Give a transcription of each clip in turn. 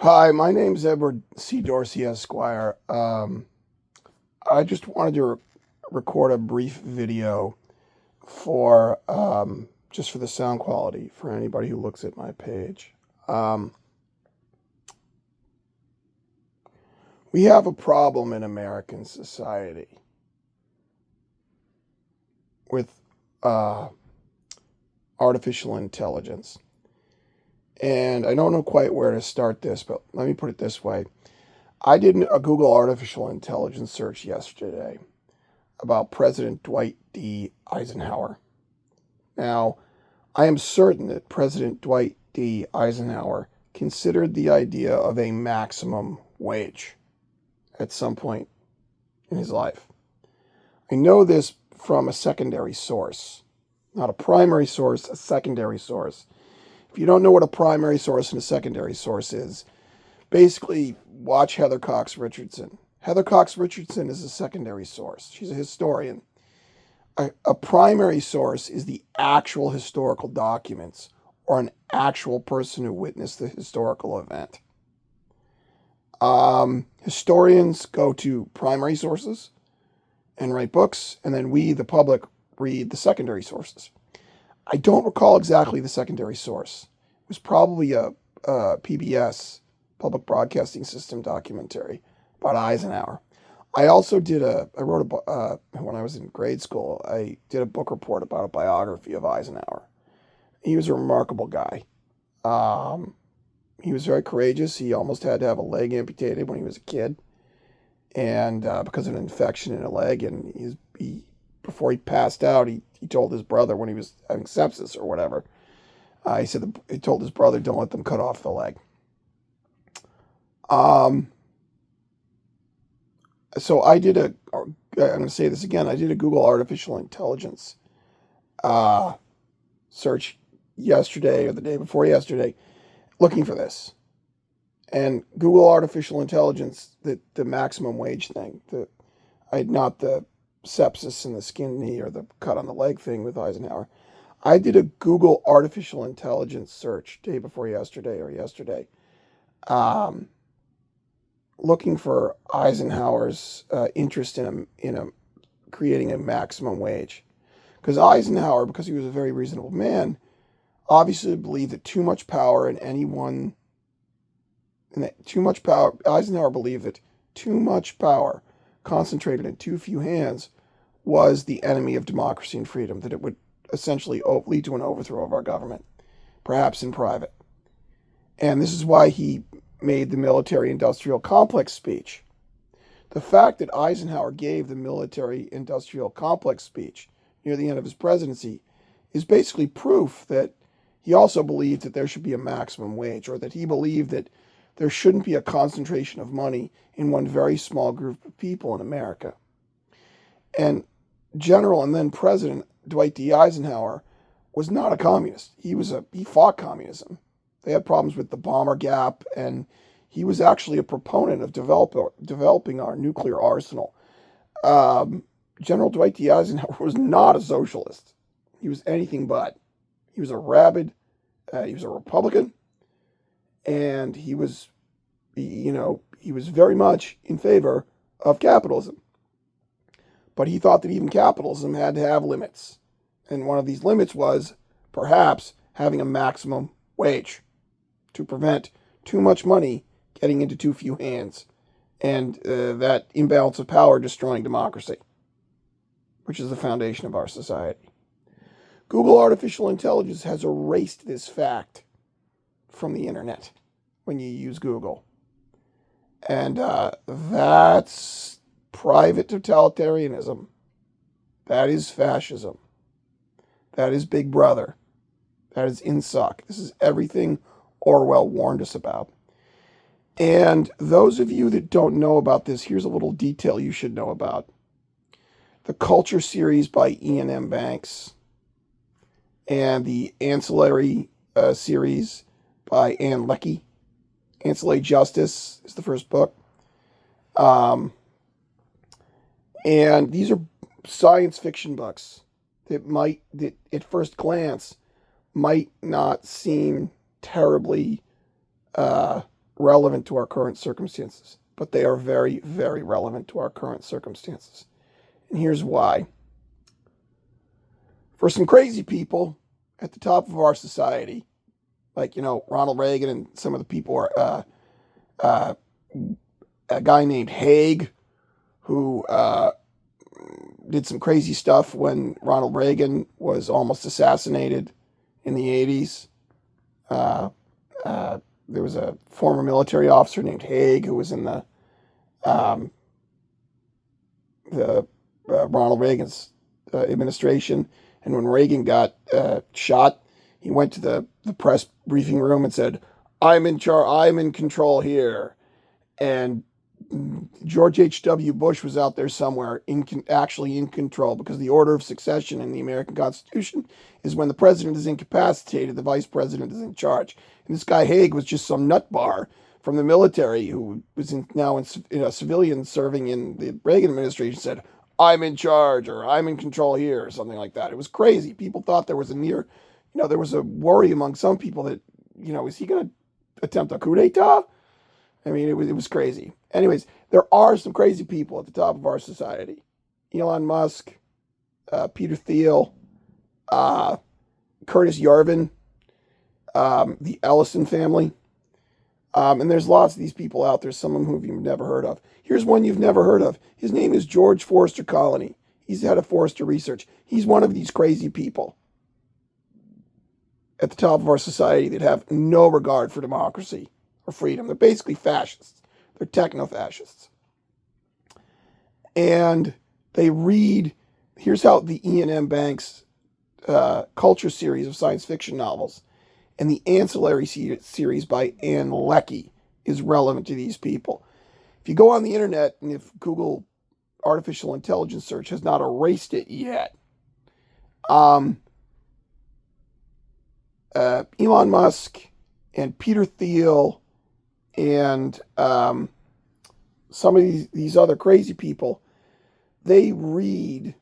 Hi, my name's Edward C. Dorsey, Esquire. I just wanted to record a brief video for just for the sound quality for anybody who looks at my page. Um, we have a problem in American society with uh, artificial intelligence. And I don't know quite where to start this, but let me put it this way. I did a Google artificial intelligence search yesterday about President Dwight D. Eisenhower. Now, I am certain that President Dwight D. Eisenhower considered the idea of a maximum wage at some point in his life. I know this from a secondary source, not a primary source, a secondary source. If you don't know what a primary source and a secondary source is, basically watch Heather Cox Richardson. Heather Cox Richardson is a secondary source. She's a historian. A primary source is the actual historical documents or an actual person who witnessed the historical event. Historians go to primary sources and write books, and then we, the public, read the secondary sources. I don't recall exactly the secondary source. It was probably a PBS, Public Broadcasting System documentary about Eisenhower. I also when I was in grade school, I did a book report about a biography of Eisenhower. He was a remarkable guy. He was very courageous. He almost had to have a leg amputated when he was a kid, and because of an infection in a leg. And before he passed out, he told his brother when he was having sepsis or whatever. He told his brother, "Don't let them cut off the leg." So I'm going to say this again. I did a Google artificial intelligence search yesterday or the day before yesterday, looking for this. And Google artificial intelligence, the maximum wage thing, not the sepsis in the skin knee or the cut on the leg thing with Eisenhower. I did a Google artificial intelligence search day before yesterday, looking for Eisenhower's interest in creating a maximum wage. Because Eisenhower, because he was a very reasonable man, obviously believed that too much power in anyone, and that too much power, Eisenhower believed that too much power concentrated in too few hands was the enemy of democracy and freedom, that it would essentially lead to an overthrow of our government, perhaps in private. And this is why he made the military-industrial complex speech. The fact that Eisenhower gave the military-industrial complex speech near the end of his presidency is basically proof that he also believed that there should be a maximum wage, or that he believed that there shouldn't be a concentration of money in one very small group of people in America. And General and then President Dwight D. Eisenhower was not a communist. He fought communism. They had problems with the bomber gap, and he was actually a proponent of developing our nuclear arsenal. General Dwight D. Eisenhower was not a socialist. He was anything but. He was he was a Republican, and he was very much in favor of capitalism. But he thought that even capitalism had to have limits. And one of these limits was perhaps having a maximum wage to prevent too much money getting into too few hands, and that imbalance of power destroying democracy, which is the foundation of our society. Google artificial intelligence has erased this fact from the internet when you use Google. And that's private totalitarianism. That is fascism. That is Big Brother. That is INSOC. This is everything Orwell warned us about. And those of you that don't know about this, here's a little detail you should know about. The Culture series by Iain M. Banks and the Ancillary series by Ann Leckie. Ancillary Justice is the first book. And these are science fiction books that at first glance might not seem terribly relevant to our current circumstances, but they are very, very relevant to our current circumstances. And here's why. For some crazy people at the top of our society, like, Ronald Reagan and some of the people are, a guy named Haig, who did some crazy stuff when Ronald Reagan was almost assassinated in the 80s. There was a former military officer named Haig who was in the Ronald Reagan's administration. And when Reagan got shot, he went to the press briefing room and said, I'm in control here. And George H.W. Bush was out there somewhere actually in control, because the order of succession in the American Constitution is when the president is incapacitated, the vice president is in charge. And this guy Haig was just some nutbar from the military who was now a civilian serving in the Reagan administration, said, I'm in charge, or I'm in control here, or something like that. It was crazy. People thought there was there was a worry among some people that, is he going to attempt a coup d'etat? I mean, it was crazy. Anyways, there are some crazy people at the top of our society. Elon Musk, Peter Thiel, Curtis Yarvin, the Ellison family. And there's lots of these people out there, some of whom you've never heard of. Here's one you've never heard of. His name is George Forster Colony. He's the head of Forster Research. He's one of these crazy people at the top of our society that have no regard for democracy or freedom. They're basically fascists. They're techno-fascists. And they read, here's how the Iain M. Banks culture series of science fiction novels and the ancillary series by Ann Leckie is relevant to these people. If you go on the internet, and if Google artificial intelligence search has not erased it yet, Elon Musk and Peter Thiel and some of these other crazy people, they read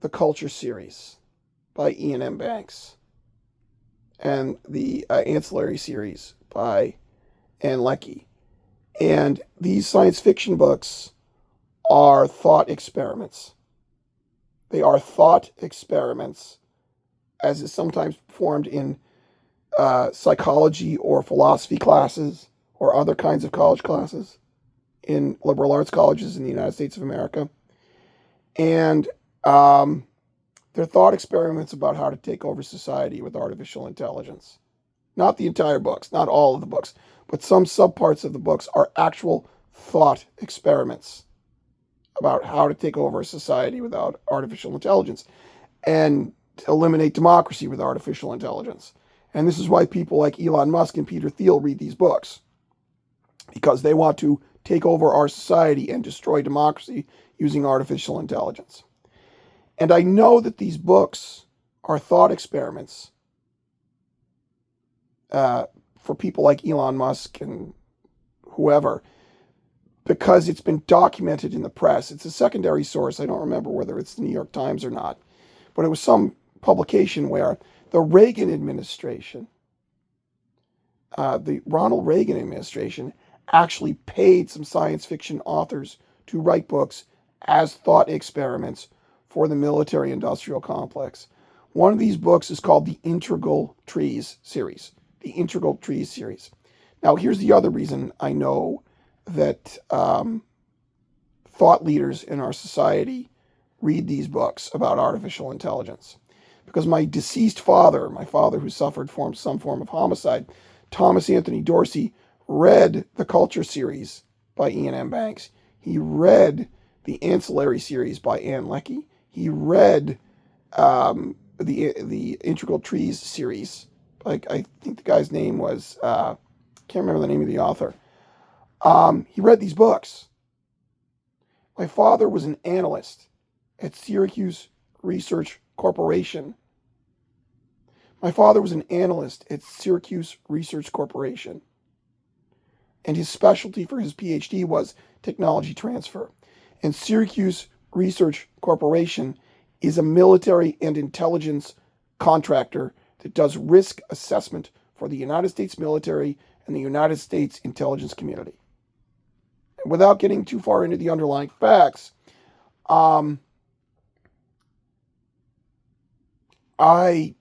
the culture series by Iain M. Banks and the ancillary series by Ann Leckie. And these science fiction books are thought experiments. They are thought experiments, as is sometimes performed in psychology or philosophy classes or other kinds of college classes in liberal arts colleges in the United States of America. And they're thought experiments about how to take over society with artificial intelligence. Not the entire books, not all of the books, but some subparts of the books are actual thought experiments about how to take over a society without artificial intelligence and to eliminate democracy with artificial intelligence. And this is why people like Elon Musk and Peter Thiel read these books, because they want to take over our society and destroy democracy using artificial intelligence. And I know that these books are thought experiments for people like Elon Musk and whoever, because it's been documented in the press. It's a secondary source. I don't remember whether it's the New York Times or not, but it was some publication where the Reagan administration, the Ronald Reagan administration, actually paid some science fiction authors to write books as thought experiments for the military-industrial complex. One of these books is called the Integral Trees series. The Integral Trees series. Now, here's the other reason I know that thought leaders in our society read these books about artificial intelligence. Because my deceased father, my father who suffered from some form of homicide, Thomas Anthony Dorsey, read the Culture series by Iain M. Banks. He read the Ancillary series by Ann Leckie. He read the Integral Trees series. Like, I think the guy's name was, can't remember the name of the author. He read these books. My father was an analyst at Syracuse Research Corporation. My father was an analyst at Syracuse Research Corporation. And his specialty for his PhD was technology transfer. And Syracuse Research Corporation is a military and intelligence contractor that does risk assessment for the United States military and the United States intelligence community. And without getting too far into the underlying facts, I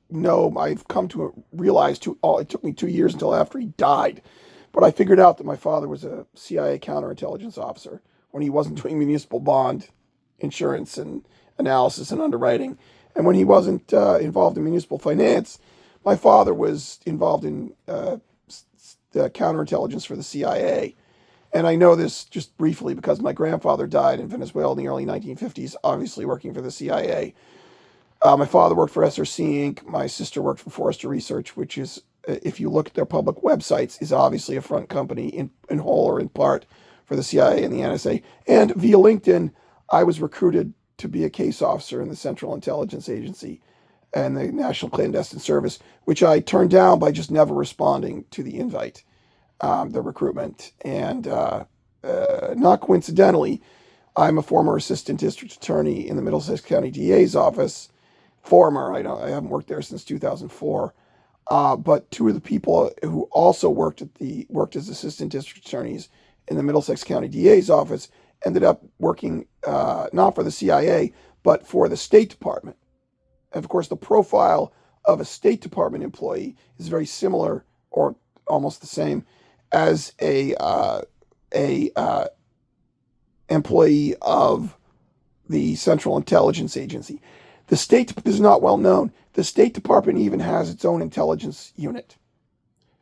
know I've come to realize it took me 2 years until after he died, but I figured out that my father was a CIA counterintelligence officer when he wasn't doing municipal bond insurance and analysis and underwriting. And when he wasn't involved in municipal finance, my father was involved in counterintelligence for the CIA. And I know this just briefly because my grandfather died in Venezuela in the early 1950s, obviously working for the CIA. My father worked for SRC Inc. My sister worked for Forrester Research, which is, if you look at their public websites, is obviously a front company in whole or in part for the CIA and the NSA. And via LinkedIn, I was recruited to be a case officer in the Central Intelligence Agency and the National Clandestine Service, which I turned down by just never responding to the invite, the recruitment. And not coincidentally, I'm a former assistant district attorney in the Middlesex County DA's office. Former, I haven't worked there since 2004. But two of the people who also worked as assistant district attorneys in the Middlesex County DA's office ended up working not for the CIA, but for the State Department. And of course, the profile of a State Department employee is very similar or almost the same as a employee of the Central Intelligence Agency. The State is not well known. The State Department even has its own intelligence unit.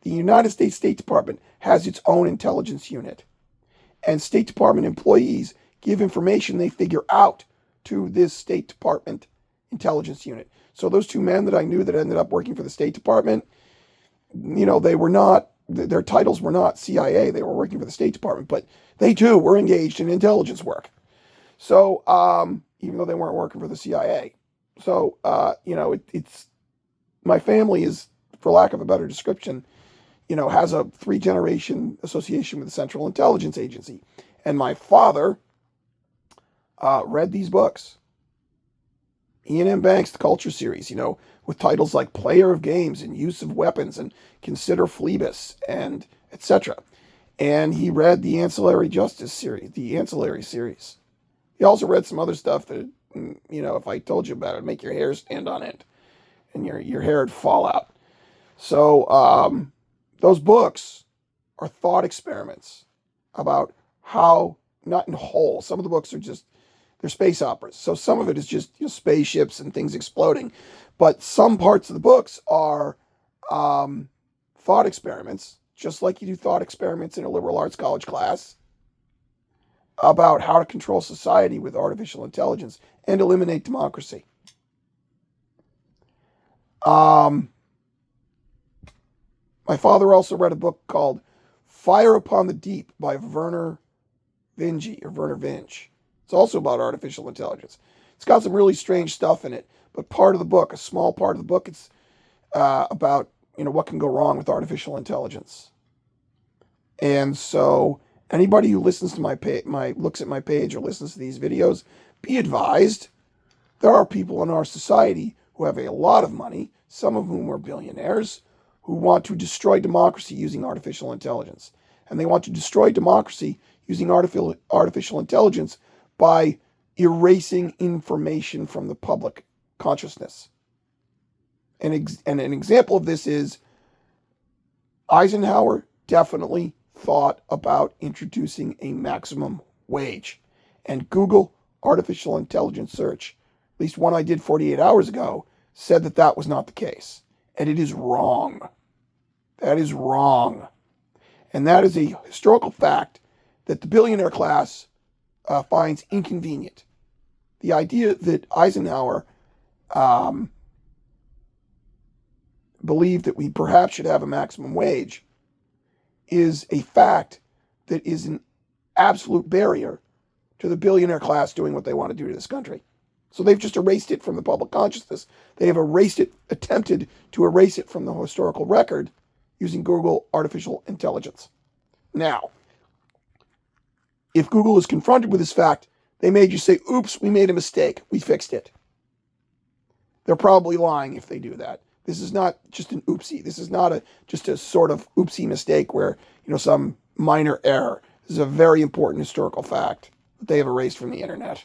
The United States State Department has its own intelligence unit. And State Department employees give information they figure out to this State Department intelligence unit. So those two men that I knew that ended up working for the State Department, they were not, their titles were not CIA. They were working for the State Department, but they too were engaged in intelligence work. So even though they weren't working for the CIA. So, it's my family is, for lack of a better description, has a 3-generation association with the Central Intelligence Agency. And my father read these books. Ian M. Banks, the Culture Series, with titles like Player of Games and Use of Weapons and Consider Phlebas and etc. And he read the Ancillary Justice series, the Ancillary series. He also read some other stuff that, if I told you about it, it'd make your hair stand on end and your hair would fall out. So those books are thought experiments about how, not in whole, some of the books are they're space operas. So some of it is just spaceships and things exploding. But some parts of the books are thought experiments, just like you do thought experiments in a liberal arts college class, about how to control society with artificial intelligence and eliminate democracy. My father also read a book called Fire Upon the Deep by Werner Vinge. It's also about artificial intelligence. It's got some really strange stuff in it, but part of the book, a small part of the book, it's about what can go wrong with artificial intelligence. And so anybody who listens to looks at my page or listens to these videos, be advised, there are people in our society who have a lot of money, some of whom are billionaires, who want to destroy democracy using artificial intelligence. And they want to destroy democracy using artificial intelligence by erasing information from the public consciousness. And an example of this is Eisenhower definitely thought about introducing a maximum wage. And Google artificial intelligence search, at least one I did 48 hours ago, said that was not the case. And it is wrong. That is wrong. And that is a historical fact that the billionaire class finds inconvenient. The idea that Eisenhower believed that we perhaps should have a maximum wage is a fact that is an absolute barrier to the billionaire class doing what they want to do to this country. So they've just erased it from the public consciousness. They have attempted to erase it from the historical record using Google artificial intelligence. Now, if Google is confronted with this fact, they may just say, oops, we made a mistake. We fixed it. They're probably lying if they do that. This is not just an oopsie. This is not just a sort of oopsie mistake where, some minor error. This is a very important historical fact that they have erased from the internet,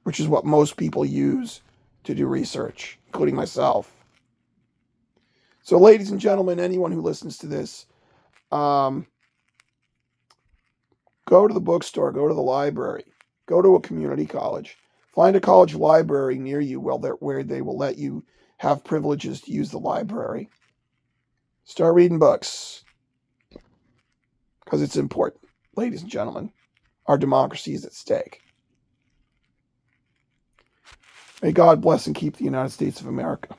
which is what most people use to do research, including myself. So, ladies and gentlemen, anyone who listens to this, go to the bookstore, go to the library, go to a community college, find a college library near you where they will let you have privileges to use the library. Start reading books, because it's important, ladies and gentlemen. Our democracy is at stake. May God bless and keep the United States of America.